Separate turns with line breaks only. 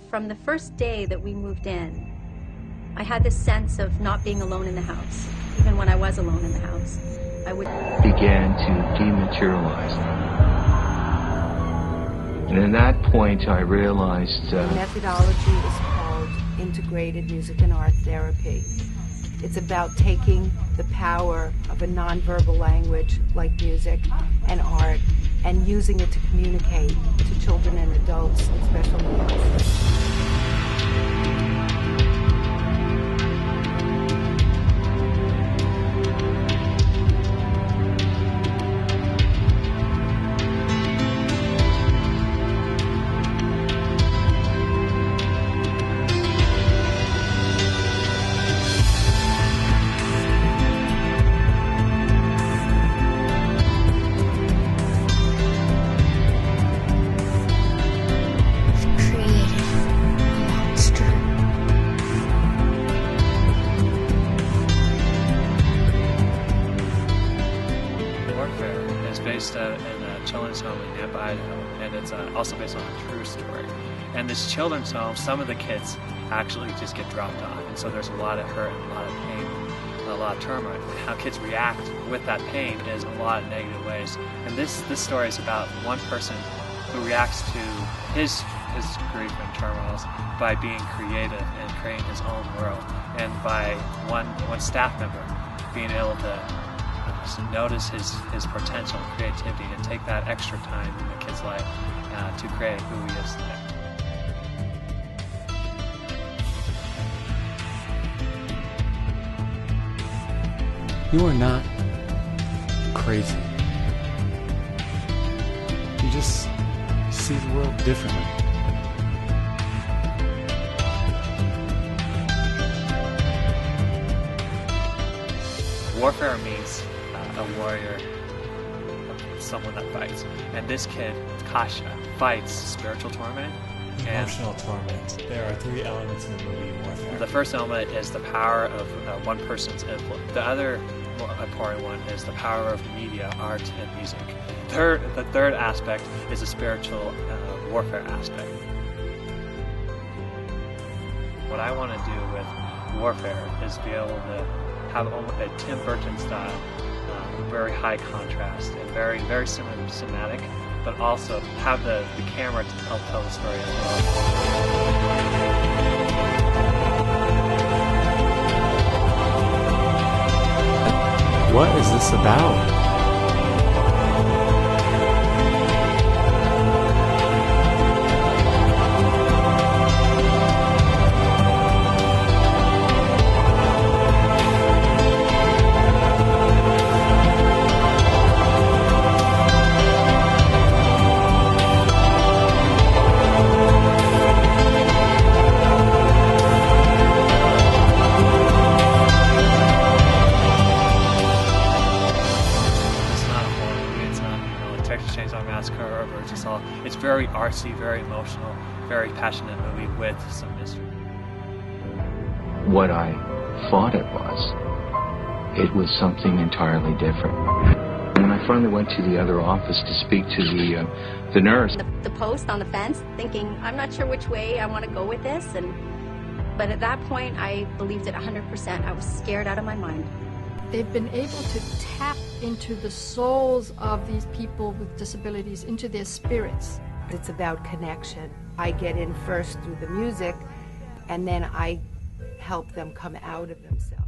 from the first day that we moved in, I had this sense of not being alone in the house. Even when I was alone in the house, I would
began to dematerialize. And at that point, I realized
the methodology is called integrated music and art therapy. It's about taking the power of a nonverbal language like music and art and using it to communicate to children and adults with special needs.
Based in a children's home in Nampa, Idaho, and it's also based on a true story. And this children's home, some of the kids actually just get dropped off, and so there's a lot of hurt and a lot of pain, and a lot of turmoil. And how kids react with that pain is a lot of negative ways. And this story is about one person who reacts to his grief and turmoils by being creative and creating his own world, and by one staff member being able to notice his potential and creativity and take that extra time in the kid's life to create who he is today.
You are not crazy. You just see the world differently.
Warfare means a warrior, someone that fights. And this kid, Kasha, fights spiritual torment.
Emotional torment. There are three elements in the movie Warfare.
The first element is the power of one person's influence. The other important one is the power of media, art, and music. The third aspect is a spiritual warfare aspect. What I want to do with Warfare is be able to have a Tim Burton style, very high contrast and very cinematic, but also have the camera to help tell the story as well.
What is this about?
It's very artsy, very emotional, very passionate movie with some mystery.
what I thought it was something entirely different. When I finally went to the other office to speak to the nurse.
The post on the fence, thinking, I'm not sure which way I want to go with this, but at that point I believed it 100%. I was scared out of my mind.
They've been able to tap into the souls of these people with disabilities, into their spirits.
It's about connection. I get in first through the music, and then I help them come out of themselves.